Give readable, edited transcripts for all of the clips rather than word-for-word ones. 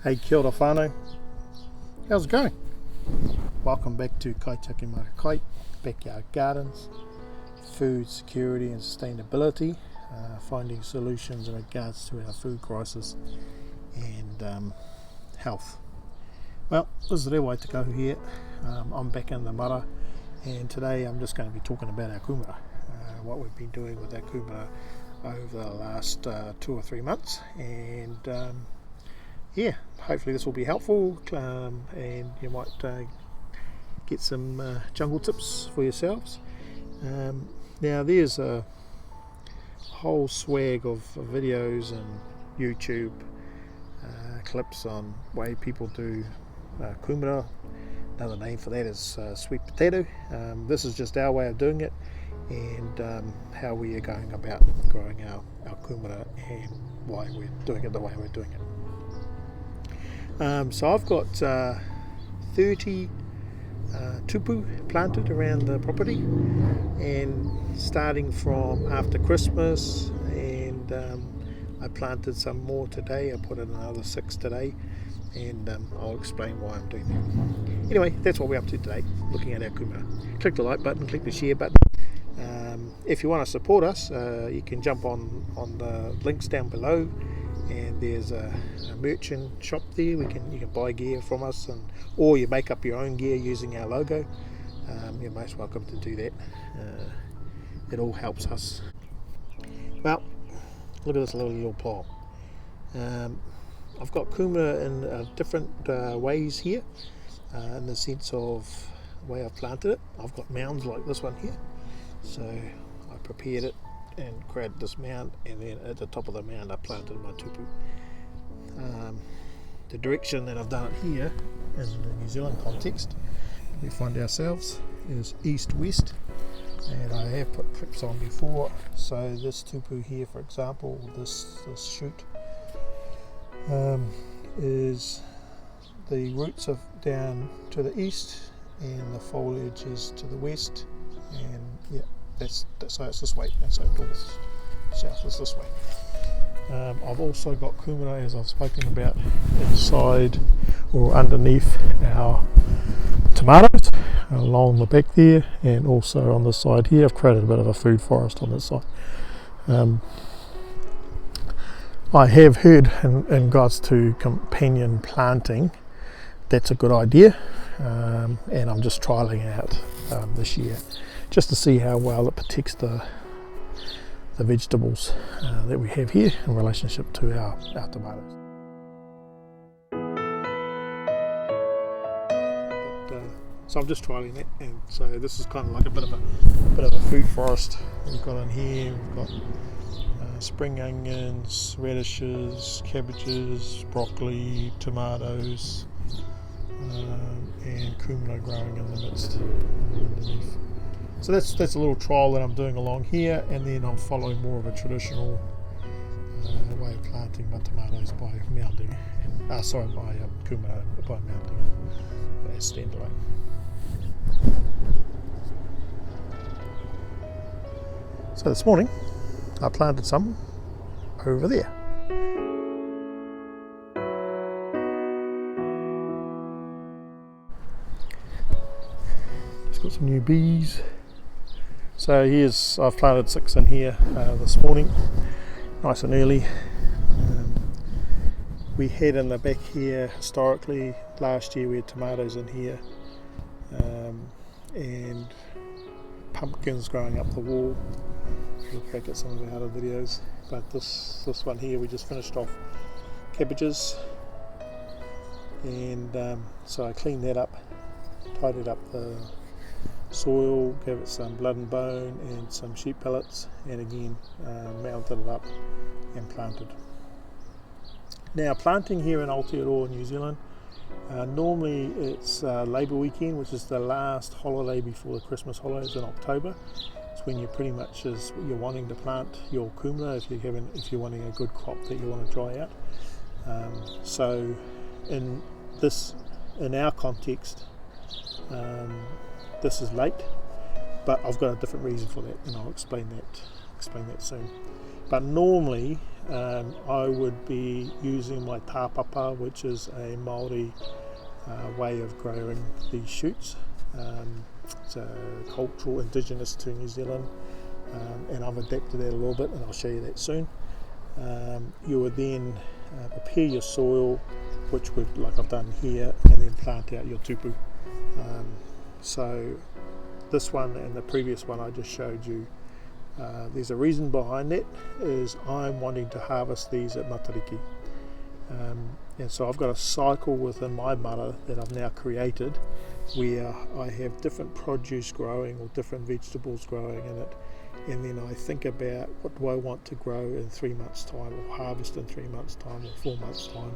Hey, kia ora whānau. How's it going? Welcome back to Kaitiaki Mara Kai, Backyard Gardens, Food Security and Sustainability, finding solutions in regards to our food crisis and health. Well, this is Rewa Te Kahu here. I'm back in the Mara, and today I'm just going to be talking about our kūmara, what we've been doing with our kūmara over the last 2 or 3 months, and yeah, hopefully this will be helpful, and you might get some jungle tips for yourselves. Now there's a whole swag of videos and YouTube clips on way people do kūmara. Another name for that is sweet potato. This is just our way of doing it, and how we are going about growing our kūmara and why we're doing it the way we're doing it. So I've got 30 tipu planted around the property, and starting from after Christmas, and I planted some more today. I put in another 6 today, and I'll explain why I'm doing that. Anyway, that's what we're up to today, looking at our kūmara. Click the like button, click the share button. If you want to support us, you can jump on the links down below, and there's a merchant shop there. You can buy gear from us, or you make up your own gear using our logo. You're most welcome to do that. It all helps us. Well, look at this little pile. I've got kūmara in different ways here, in the sense of the way I've planted it. I've got mounds like this one here, so I prepared it and created this mound, and then at the top of the mound I planted my tipu. The direction that I've done it here in the New Zealand context we find ourselves is east-west, and I have put clips on before. So this tipu here, for example, this shoot, is the roots are down to the east and the foliage is to the west, and yeah, that's so it's this way, and so north, south is this way. I've also got kūmara, as I've spoken about, inside or underneath our tomatoes along the back there, and also on the side here I've created a bit of a food forest on this side. I have heard in regards to companion planting, that's a good idea, and I'm just trialling it out this year, just to see how well it protects the vegetables that we have here in relationship to our tomatoes. So I'm just trialing that, and so this is kind of like a bit of a food forest we've got in here. We've got spring onions, radishes, cabbages, broccoli, tomatoes, and kūmara growing in the midst underneath. So that's a little trial that I'm doing along here, and then I'm following more of a traditional way of planting my tomatoes by mounding, by kūmara by mounding it as standalone. So this morning I planted some over there. Just got some new bees. So I've planted 6 in here this morning, nice and early. We had in the back here, historically, last year we had tomatoes in here, and pumpkins growing up the wall. Look back at some of our other videos, but this one here we just finished off cabbages, and so I cleaned that up, tidied up the soil, gave it some blood and bone and some sheep pellets, and again mounted it up and planted. Now, planting here in Aotearoa, New Zealand, normally it's Labour weekend, which is the last holiday before the Christmas holidays in October. It's when you're pretty much you're wanting to plant your kūmara if you're wanting a good crop that you want to dry out. So in our context, this is late, but I've got a different reason for that, and I'll explain that soon. But normally I would be using my tāpapa, which is a Māori way of growing these shoots. It's a cultural, indigenous to New Zealand, and I've adapted that a little bit, and I'll show you that soon. You would then prepare your soil, which would, like I've done here, and then plant out your tipu. So this one and the previous one I just showed you, there's a reason behind that, is I'm wanting to harvest these at Matariki. And so I've got a cycle within my mara that I've now created where I have different produce growing or different vegetables growing in it, and then I think about what do I want to grow in 3 months time, or harvest in 3 months time, or 4 months time,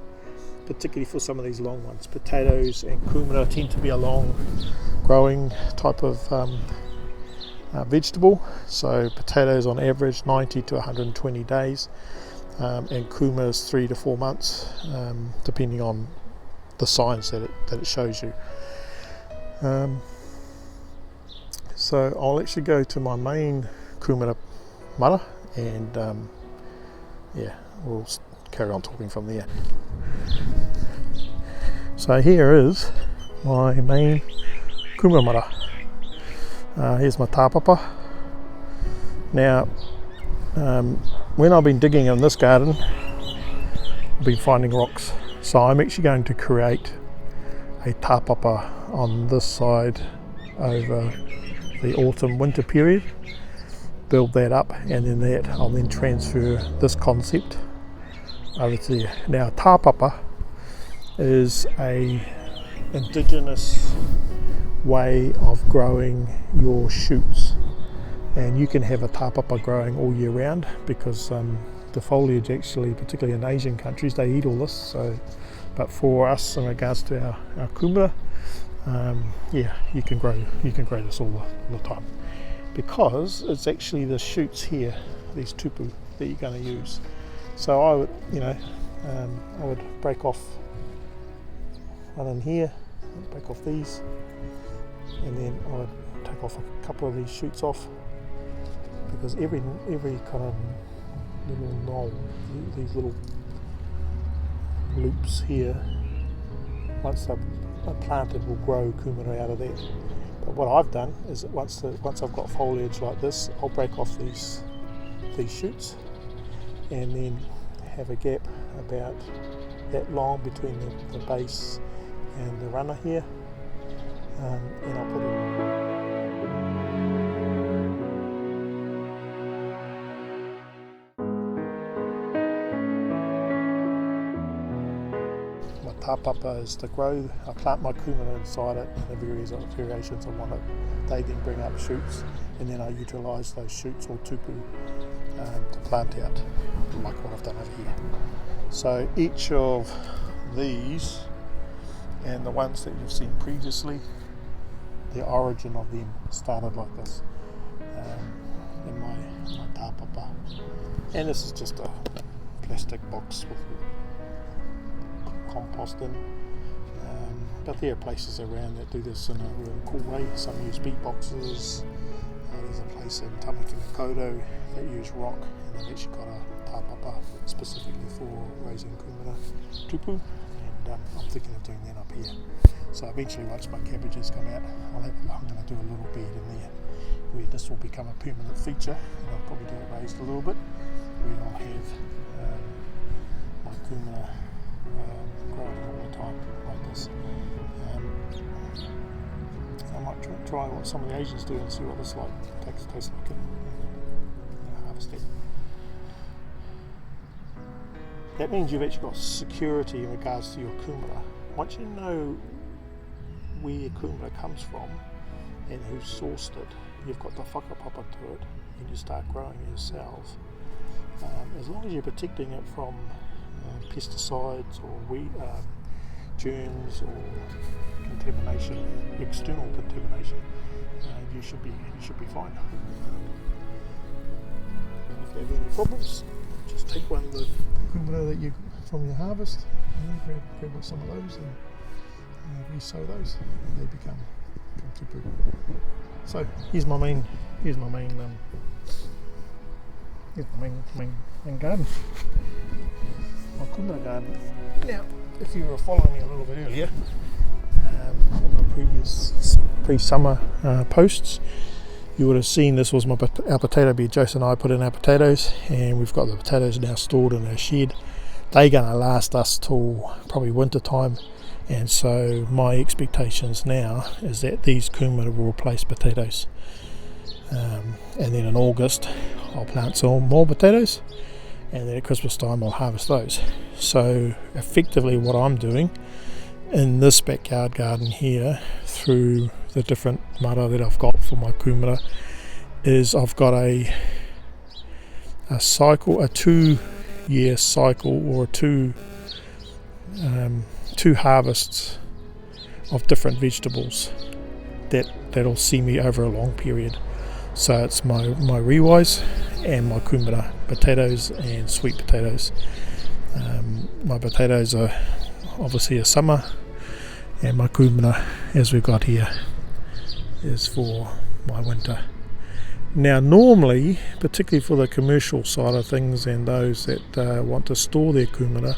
particularly for some of these long ones. Potatoes and kūmara tend to be a long growing type of vegetable, so potatoes on average 90 to 120 days, and kūmara is 3 to 4 months, depending on the signs that it shows you. So I'll actually go to my main kūmara mara, and yeah, we'll carry on talking from there. So here is my main kūmara mara. Here's my tāpapa. Now, when I've been digging in this garden, I've been finding rocks. So I'm actually going to create a tāpapa on this side over the autumn winter period, build that up, and then that I'll then transfer this concept over to there. Now, tāpapa is a indigenous way of growing your shoots, and you can have a tāpapa growing all year round because the foliage, actually, particularly in Asian countries, they eat all this. So, but for us, in regards to our kūmara, yeah, you can grow this all the time, because it's actually the shoots here, these tipu, that you're going to use. So I would, I would break off one in here, break off these, and then I would take off a couple of these shoots off, because every kind of little knoll, these little loops here, once they're planted, will grow kūmara out of that. But what I've done is that once I've got foliage like this, I'll break off these shoots, and then have a gap about that long between the base and the runner here, and I'll put it. Tāpapa is to grow. I plant my kūmara inside it, and the various variations I want it. They then bring up shoots, and then I utilise those shoots or tipu to plant out, like what I've done over here. So each of these, and the ones that you've seen previously, the origin of them started like this in my tāpapa. And this is just a plastic box with compost in, but there are places around that do this in a really cool way. Some use beat boxes. There's a place in Tamaki Makaurau that use rock, and they've actually got a tāpapa specifically for raising kūmara tipu, and I'm thinking of doing that up here. So eventually, once my cabbages come out, I'm going to do a little bed in there where this will become a permanent feature, and I'll probably do it raised a little bit, where I'll have my kūmara growing all the time like this. I might try what some of the Asians do and see what this tastes like, and harvest it. That means you've actually got security in regards to your kūmara. Once you know where your kūmara comes from and who sourced it, you've got the whakapapa to it, and you start growing it yourself. As long as you're protecting it from pesticides or germs or contamination, external contamination, you should be fine. If you have any problems, just take one of the kūmara that you from your harvest, and grab some of those and re-sow those, and they become tipu. So here's my main Here's my main garden, my kūmara garden. Now, if you were following me a little bit earlier, in my previous pre-summer posts, you would have seen this was our potato bed. Joseph and I put in our potatoes, and we've got the potatoes now stored in our shed. They're going to last us till probably winter time, and so my expectations now is that these kūmara will replace potatoes, and then in August I'll plant some more potatoes, and then at Christmas time I'll harvest those. So effectively what I'm doing in this backyard garden here, through the different mara that I've got for my kūmara, is I've got a cycle, a 2-year cycle, or two harvests of different vegetables that'll see me over a long period. So it's my riwais and my kūmara, potatoes and sweet potatoes. My potatoes are obviously a summer, and my kūmara, as we've got here, is for my winter. Now normally, particularly for the commercial side of things and those that want to store their kūmara,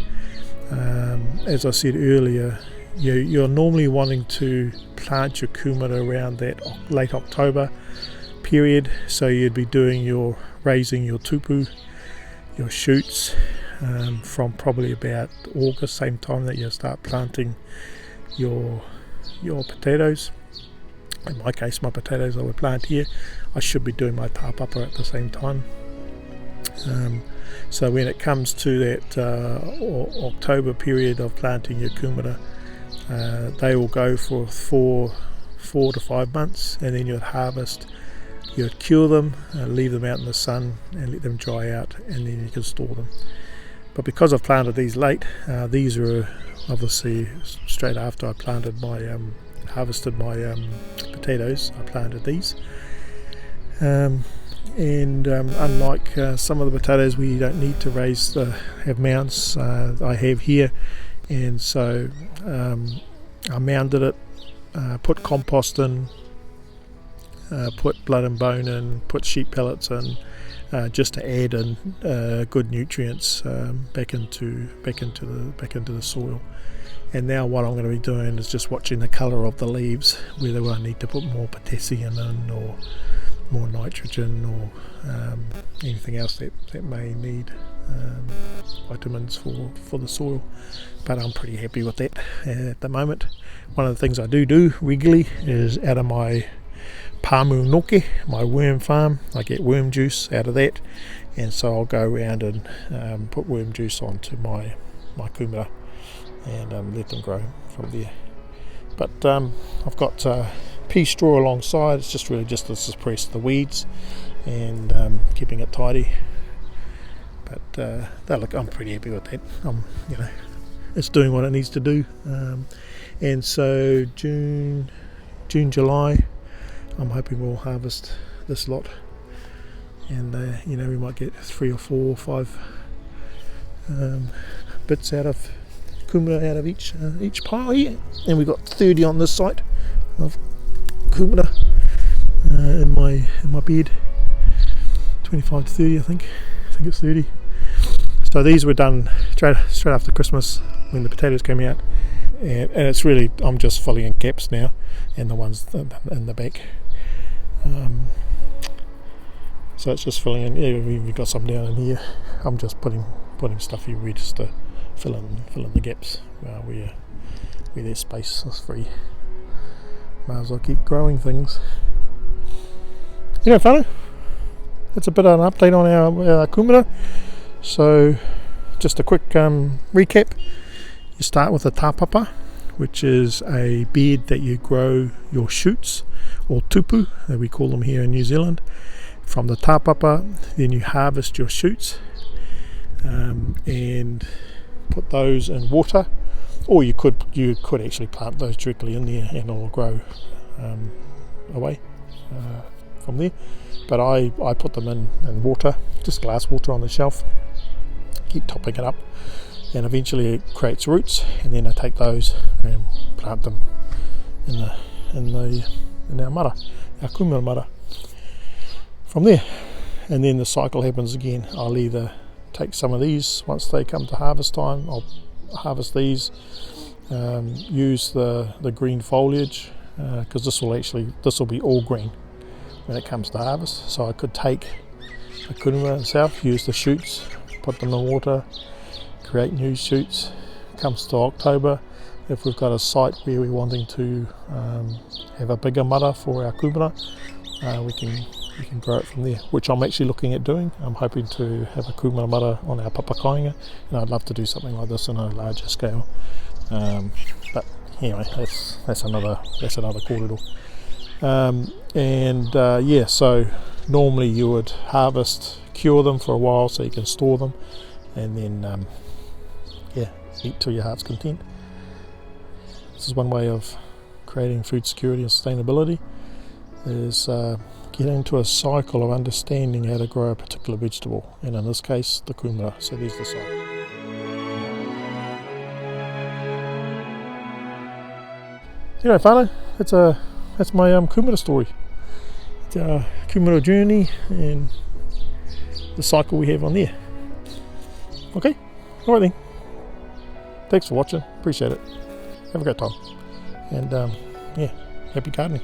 as I said earlier, you're normally wanting to plant your kūmara around that late October period. So you'd be raising your tipu, your shoots, from probably about August, same time that you start planting your potatoes. In my case, my potatoes I would plant here. I should be doing my tāpapa at the same time. So when it comes to that October period of planting your kūmara, they will go for 4 to 5 months, and then you'd harvest. You'd cure them, leave them out in the sun and let them dry out, and then you can store them. But because I've planted these late, these are obviously straight after I planted harvested my potatoes. I planted these, and unlike some of the potatoes where you don't need to have mounds, I have here, and so I mounded it, put compost in, put blood and bone in, put sheep pellets in, just to add in good nutrients back into the soil. And now what I'm going to be doing is just watching the colour of the leaves, whether I need to put more potassium in, or more nitrogen, or anything else that may need vitamins for the soil. But I'm pretty happy with that at the moment. One of the things I do regularly is, out of my pamu noke, my worm farm, I get worm juice out of that, and so I'll go around and put worm juice onto my kūmara and let them grow from there. But I've got pea straw alongside. It's just really just to suppress the weeds and keeping it tidy. But I'm pretty happy with that. It's doing what it needs to do. And so June, July, I'm hoping we'll harvest this lot, and we might get 3 or 4 or 5 bits out of kūmara out of each pile here. And we've got 30 on this side of kūmara in my bed. 25 to 30, I think it's 30. So these were done straight after Christmas when the potatoes came out, and it's really, I'm just filling in gaps now, and the ones in the back. So it's just filling in. Yeah, we've got some down in here. I'm just putting stuff here just to fill in the gaps where there's space is free. Might as well keep growing things. Fella, that's a bit of an update on our kūmara. So just a quick recap. You start with a tāpapa, which is a bed that you grow your shoots, or tupu, that we call them here in New Zealand. From the tāpapa, then you harvest your shoots and put those in water, or you could actually plant those directly in there and it'll grow away from there. But I put them in water, just glass water on the shelf, keep topping it up, and eventually it creates roots, and then I take those and plant them in our mara, our kūmara mara. From there, and then the cycle happens again. I'll either take some of these once they come to harvest time, I'll harvest these, use the green foliage, because this will be all green when it comes to harvest. So I could take the kūmara itself, use the shoots, put them in water, create new shoots. Comes to October, if we've got a site where we're wanting to have a bigger mara for our kūmara, we can grow it from there, which I'm actually looking at doing. I'm hoping to have a kūmara mara on our papakainga, and I'd love to do something like this on a larger scale. But anyway, that's another kōrero. So normally you would harvest, cure them for a while so you can store them, and then eat to your heart's content. This is one way of creating food security and sustainability, is getting into a cycle of understanding how to grow a particular vegetable, and in this case the kūmara. So there's the cycle. Anyway, whānau, that's my kūmara story. It's our kūmara journey and the cycle we have on there. Okay, alright then. Thanks for watching, appreciate it. Have a great time. And happy gardening.